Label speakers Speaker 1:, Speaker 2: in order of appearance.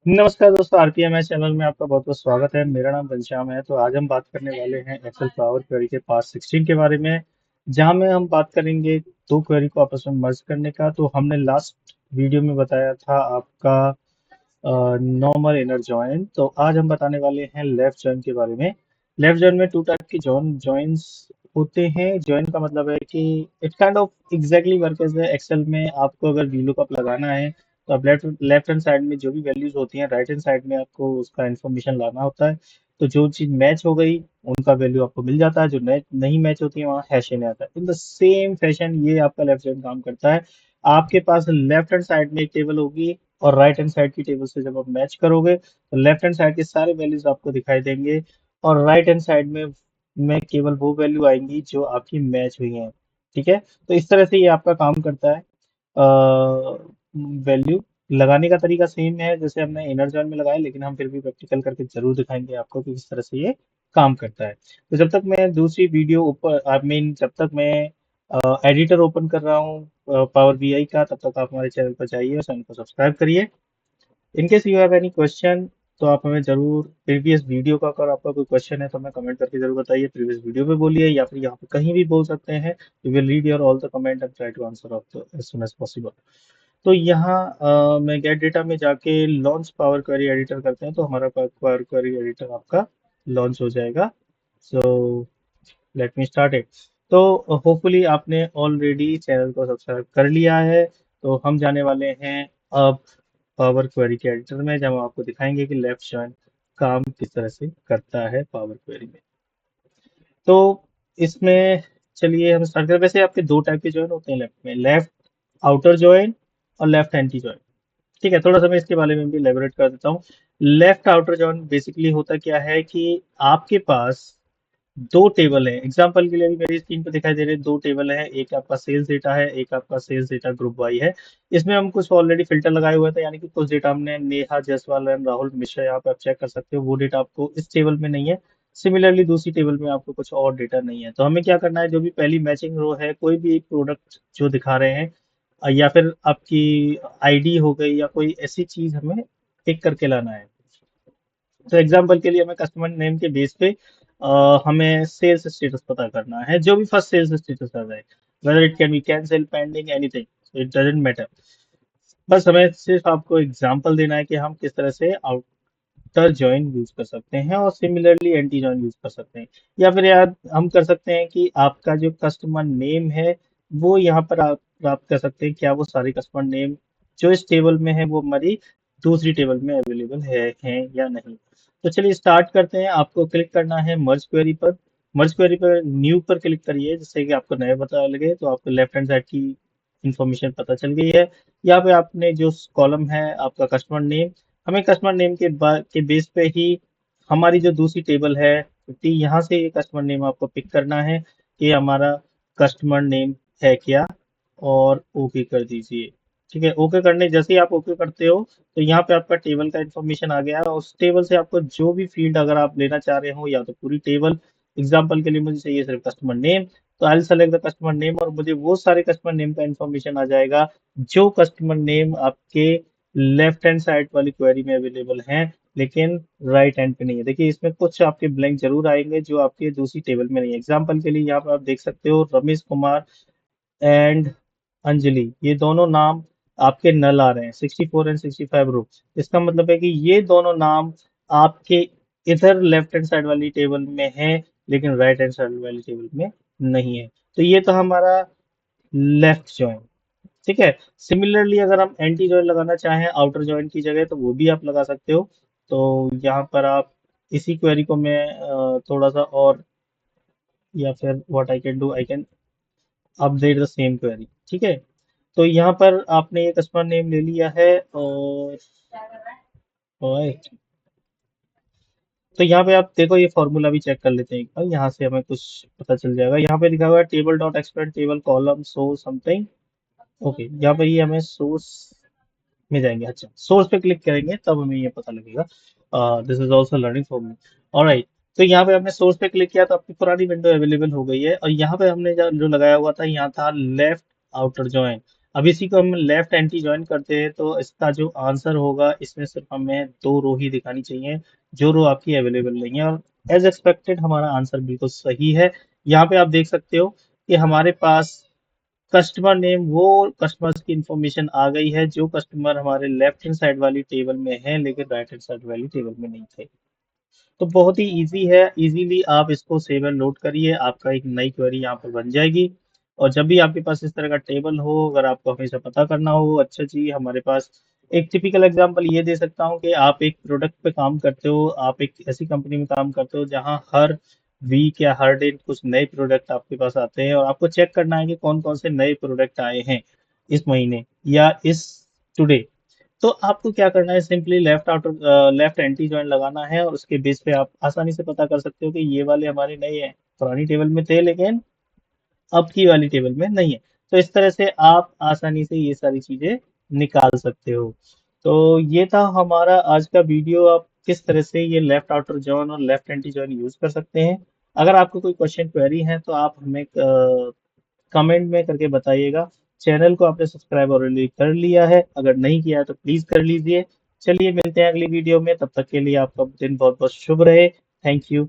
Speaker 1: नमस्कार दोस्तों, आरपीएमएस चैनल में आपका बहुत बहुत स्वागत है। मेरा नाम घनश्याम है। तो आज हम बात करने वाले हैं एक्सेल पावर क्वेरी के पार्ट 16 के बारे में, जहां में हम बात करेंगे दो क्वेरी को आपस में मर्ज करने का। तो हमने लास्ट वीडियो में बताया था आपका नॉर्मल इनर जॉइन। तो आज हम बताने वाले हैं लेफ्ट जॉइन के बारे में। लेफ्ट जॉइन में टू टाइप की जॉइंस होते हैं। जॉइन का मतलब है कि it kind of exactly work as Excel में। आपको अगर वीलुकअप लगाना है तो आप लेफ्ट लेफ्ट हैंड साइड में जो भी वैल्यूज होती हैं, राइट हैंड साइड में आपको उसका इन्फॉर्मेशन लाना होता है। तो जो चीज मैच हो गई उनका वैल्यू आपको मिल जाता है, जो नहीं मैच होती है वहाँ हैश नहीं आता है। इन द सेम फैशन ये आपका लेफ्ट जॉइन काम करता है। आपके पास लेफ्ट हैंड साइड में एक टेबल होगी और राइट हैंड साइड की टेबल से जब आप मैच करोगे तो लेफ्ट हैंड साइड के सारे वैल्यूज आपको दिखाई देंगे और राइट हैंड साइड में केवल वो वैल्यू आएंगी जो आपकी मैच हुई हैं। ठीक है, तो इस तरह से ये आपका काम करता है। वैल्यू लगाने का तरीका सेम है जैसे हमने इनर जॉइन में लगाया, लेकिन हम फिर भी प्रैक्टिकल करके जरूर दिखाएंगे आपको कि किस तरह से ये काम करता है। तो जब तक मैं दूसरी वीडियो ऊपर आई मीन जब तक मैं एडिटर ओपन कर रहा हूँ पावर बीआई का, तब तक आप हमारे चैनल पर जाइए और चैनल को सब्सक्राइब करिए। In case you have any question तो आप हमें जरूर प्रीवियस वीडियो का, अगर आपका कोई क्वेश्चन है तो हमें कमेंट करके जरूर बताइए। प्रीवियस वीडियो में बोलिए या फिर यहाँ पे कहीं भी बोल सकते हैं। We will read your all the comment and try to answer of the as soon as possible. तो यहाँ मैं गेट डेटा में जाके लॉन्च पावर क्वेरी एडिटर करते हैं तो हमारा पावर क्वेरी एडिटर आपका लॉन्च हो जाएगा। So let me start it. तो होपफुली आपने ऑलरेडी चैनल को सब्सक्राइब कर लिया है। तो हम जाने वाले हैं अब पावर क्वेरी के एडिटर में, जब हम आपको दिखाएंगे कि लेफ्ट जॉइन काम किस तरह से करता है पावर क्वेरी में। तो इसमें चलिए हम स्टार्ट करें। वैसे आपके दो टाइप के जॉइन होते हैं लेफ्ट में, लेफ्ट आउटर जॉइन और लेफ्ट एंटी जॉइन। ठीक है, थोड़ा सा मैं इसके बारे में भी एलेबोरेट कर देता हूँ। लेफ्ट आउटर जॉइन बेसिकली होता क्या है कि आपके पास दो टेबल है। एग्जांपल के लिए अभी मेरी स्क्रीन पर दिखाई दे रहे दो टेबल है, एक आपका सेल्स डेटा है, एक आपका सेल्स डेटा ग्रुप वाई है। इसमें हम कुछ ऑलरेडी फिल्टर लगाए हुए थे, यानी कि कुछ डेटा हमने नेहा जायसवाल एंड राहुल मिश्रा, यहाँ पे आप चेक कर सकते हो, वो डेटा आपको इस टेबल में नहीं है। सिमिलरली दूसरी टेबल में आपको कुछ और डेटा नहीं है। तो हमें क्या करना है, जो भी पहली मैचिंग रो है, कोई भी एक प्रोडक्ट जो दिखा रहे हैं या फिर आपकी आईडी हो गई या कोई ऐसी चीज हमें पिक करके लाना है। तो एग्जांपल के लिए हमें कस्टमर नेम के बेस पे हमें सेल्स स्टेटस पता करना है। जो भी फर्स्ट सेल्स स्टेटस आ जाए, whether it can be cancel, pending, anything, it doesn't matter. बस हमें सिर्फ आपको एग्जांपल देना है कि हम किस तरह से आउटर जॉइन यूज कर सकते हैं और सिमिलरली एंटी जॉइन यूज कर सकते हैं। या फिर यार हम कर सकते हैं कि आपका जो कस्टमर नेम है वो यहाँ पर आप प्राप्त कर सकते हैं, क्या वो सारे कस्टमर नेम जो इस टेबल में है वो हमारी दूसरी टेबल में अवेलेबल है या नहीं। तो चलिए स्टार्ट करते हैं। आपको क्लिक करना है मर्ज क्वेरी पर। मर्ज क्वेरी पर न्यू पर क्लिक करिए, जिससे कि आपको नया पता लगे। तो आपको लेफ्ट हैंड साइड की इंफॉर्मेशन पता चल गई है। यहाँ पे आपने जो कॉलम है आपका कस्टमर नेम, हमें कस्टमर नेम के बेस पे ही हमारी जो दूसरी टेबल है 50, यहाँ से ये कस्टमर नेम आपको पिक करना है कि हमारा कस्टमर नेम है क्या, और ओके कर दीजिए। ठीक है, ओके करने जैसे ही आप ओके करते हो तो यहाँ पे आपका टेबल का इन्फॉर्मेशन आ गया है। उस टेबल से आपको जो भी फील्ड अगर आप लेना चाह रहे हो, या तो पूरी टेबल, एग्जांपल के लिए मुझे चाहिए सिर्फ कस्टमर नेम, तो I select the customer name और मुझे वो सारे कस्टमर नेम का इन्फॉर्मेशन आ जाएगा जो कस्टमर नेम आपके लेफ्ट हैंड साइड वाली क्वेरी में अवेलेबल हैं, लेकिन राइट हैंड पे नहीं है। देखिए इसमें कुछ आपके ब्लैंक जरूर आएंगे जो आपके दूसरी टेबल में नहीं है। एग्जांपल के लिए यहाँ पर आप देख सकते हो रमेश कुमार एंड अंजलि, ये दोनों नाम आपके नल आ रहे हैं 64 एंड 65 रो। इसका मतलब है कि ये दोनों नाम आपके इधर लेफ्ट हैंड साइड वाली टेबल में है, लेकिन राइट हैंड साइड वाली टेबल में नहीं है। तो ये तो हमारा लेफ्ट जॉइन। ठीक है, सिमिलरली अगर हम एंटी जॉइन लगाना चाहें आउटर जॉइन की जगह तो वो भी आप लगा सकते हो। तो यहाँ पर आप इसी क्वेरी को मैं थोड़ा सा और, या फिर what I can do, I can update the same query. ठीक है, तो यहाँ पर आपने ये कस्टमर नेम ले लिया है और तो यहाँ पे आप देखो, ये फॉर्मूला भी चेक कर लेते हैं एक बार, यहाँ से हमें कुछ पता चल जाएगा। यहाँ पे लिखा हुआ है table dot expand table column so something. Okay, यहाँ पे ये हमें सोर्स में जाएंगे। अच्छा, सोर्स पे क्लिक करेंगे तब हमें ये पता लगेगा। This is also learning for me. Alright, तो यहाँ पे हमने सोर्स पे क्लिक किया तो आपकी पुरानी विंडो अवेलेबल हो गई है, और यहाँ पे हमने जो लगाया हुआ था यहाँ था लेफ्ट आउटर जॉइन। अब इसी को हम लेफ्ट एंटी ज्वाइन करते हैं तो इसका जो आंसर होगा इसमें सिर्फ हमें दो रो ही दिखानी चाहिए, जो रो आपकी अवेलेबल नहीं है। और एज एक्सपेक्टेड हमारा आंसर बिल्कुल सही है। यहाँ पे आप देख सकते हो कि हमारे पास कस्टमर नेम, वो कस्टमर की इंफॉर्मेशन आ गई है जो कस्टमर हमारे लेफ्ट हैंड साइड वाली टेबल में है लेकिन राइट हैंड साइड वाली टेबल में नहीं थे। तो बहुत ही इजी है, इजीली आप इसको सेव एंड लोड करिए, आपका एक नई क्वेरी यहाँ पर बन जाएगी। और जब भी आपके पास इस तरह का टेबल हो, अगर आपको हमेशा पता करना हो, अच्छा जी हमारे पास एक टिपिकल एग्जांपल ये दे सकता हूँ कि आप एक प्रोडक्ट पे काम करते हो, आप एक ऐसी कंपनी में काम करते हो जहाँ हर वीक या हर डे कुछ नए प्रोडक्ट आपके पास आते हैं और आपको चेक करना है कि कौन कौन से नए प्रोडक्ट आए हैं इस महीने या इस टुडे। तो आपको क्या करना है, सिंपली लेफ्ट एंटी जॉइन लगाना है और उसके बेस पे आप आसानी से पता कर सकते हो कि ये वाले हमारे नए हैं, पुरानी टेबल में थे लेकिन अब की वाली टेबल में नहीं है। तो इस तरह से आप आसानी से ये सारी चीजें निकाल सकते हो। तो ये था हमारा आज का वीडियो, आप किस तरह से ये लेफ्ट आउटर जॉइन और लेफ्ट एंटी जॉइन यूज कर सकते हैं। अगर आपको कोई क्वेश्चन क्वेरी है तो आप हमें कमेंट में करके बताइएगा। चैनल को आपने सब्सक्राइब ऑलरेडी कर लिया है, अगर नहीं किया है तो प्लीज कर लीजिए। चलिए मिलते हैं अगली वीडियो में, तब तक के लिए आपका दिन बहुत बहुत शुभ रहे। Thank you.